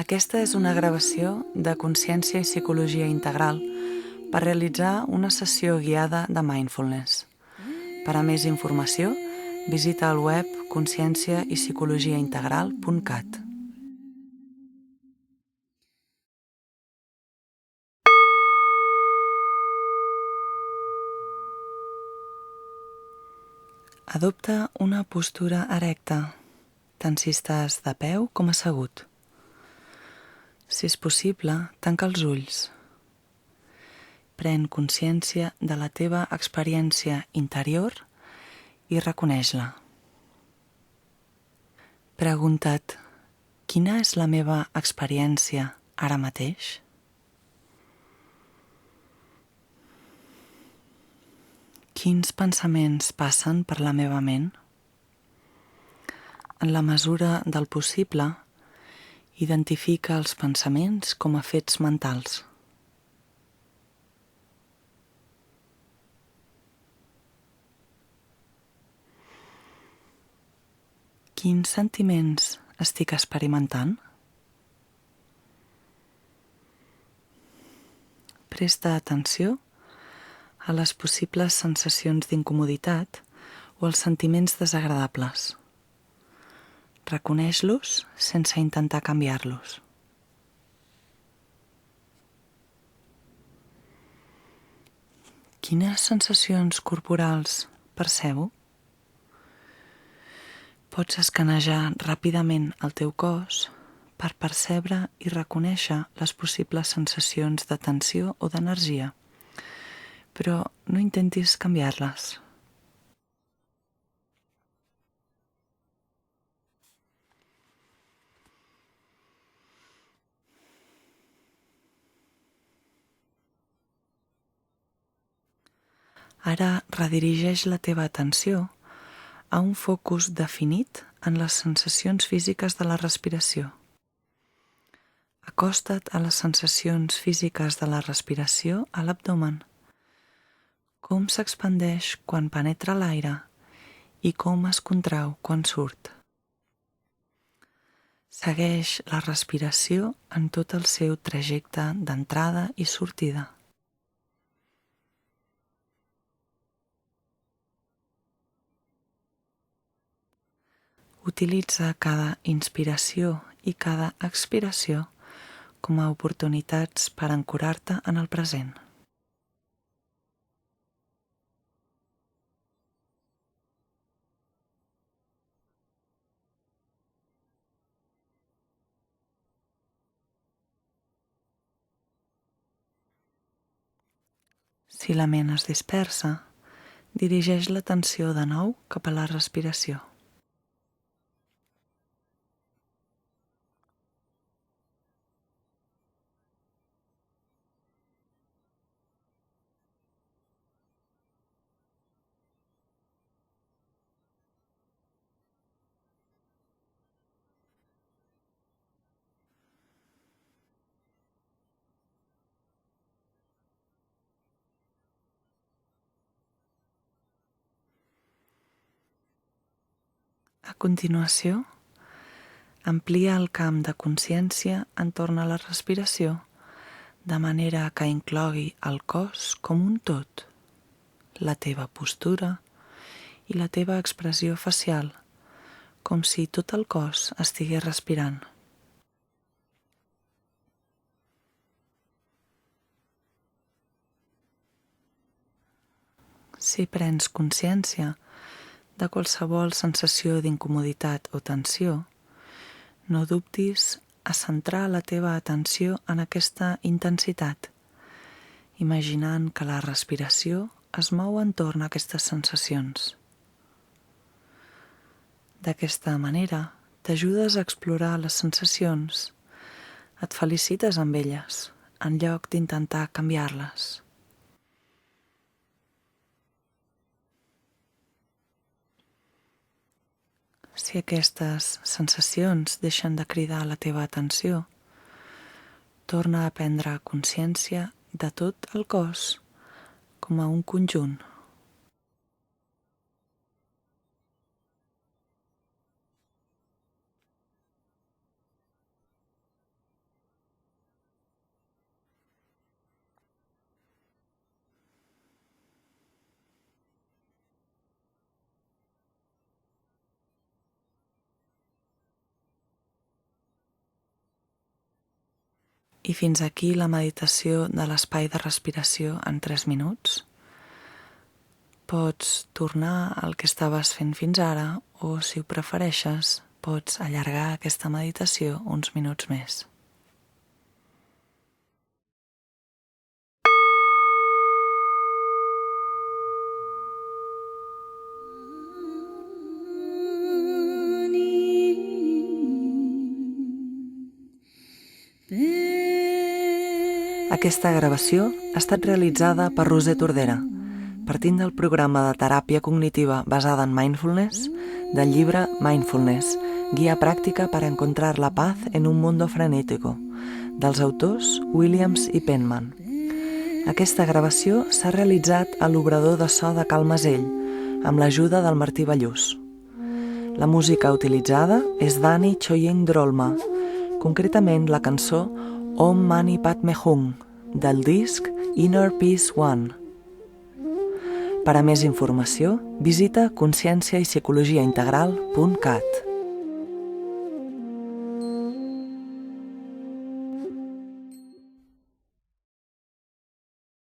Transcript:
Aquesta és una gravació de Consciència i Psicologia Integral per realitzar una sessió guiada de Mindfulness. Per a més informació, visita el web conscienciaipsicologiaintegral.cat. Adopta una postura erecta, tant si estàs de peu com assegut. Si és possible, tanca els ulls. Pren consciència de la teva experiència interior i reconeix-la. Pregunta't, quina és la meva experiència ara mateix? Quins pensaments passen per la meva ment? En la mesura del possible, identifica els pensaments com a fets mentals. Quins sentiments estic experimentant? Presta atenció a les possibles sensacions d'incomoditat o als sentiments desagradables. Reconeix-los sense intentar canviar-los. Quines sensacions corporals percebo? Pots escanejar ràpidament el teu cos per percebre i reconèixer les possibles sensacions de tensió o d'energia, però no intentis canviar-les. Ara redirigeix la teva atenció a un focus definit en les sensacions físiques de la respiració. Acosta't a les sensacions físiques de la respiració a l'abdomen. Com s'expandeix quan penetra l'aire i com es contrau quan surt. Segueix la respiració en tot el seu trajecte d'entrada i sortida. Utilitza cada inspiració i cada expiració com a oportunitats per ancorar-te en el present. Si la ment es dispersa, dirigeix l'atenció de nou cap a la respiració. A continuació, amplia el camp de consciència entorn a la respiració, de manera que inclogui el cos com un tot, la teva postura i la teva expressió facial, com si tot el cos estigués respirant. Si prens consciència de qualsevol sensació d'incomoditat o tensió, no dubtis a centrar la teva atenció en aquesta intensitat, imaginant que la respiració es mou entorn a aquestes sensacions. D'aquesta manera, t'ajudes a explorar les sensacions, et felicites amb elles, en lloc d'intentar canviar-les. Si aquestes sensacions deixen de cridar la teva atenció, torna a prendre consciència de tot el cos com a un conjunt. I fins aquí la meditació de l'espai de respiració en 3 minuts. Pots tornar al que estaves fent fins ara o, si ho prefereixes, pots allargar aquesta meditació uns minuts més. Aquesta gravació ha estat realitzada per Roser Tordera, partint del programa de teràpia cognitiva basada en mindfulness, del llibre Mindfulness, guia pràctica para encontrar la paz en un mundo frenético, dels autors Williams i Penman. Aquesta gravació s'ha realitzat a l'obrador de so de Cal Masell, amb l'ajuda del Martí Ballús. La música utilitzada és d'Ani Choying Drolma, concretament la cançó Om Mani Padme Hum, del disc Inner Peace One. Per a més informació, visita conscienciaipsicologiaintegral.cat.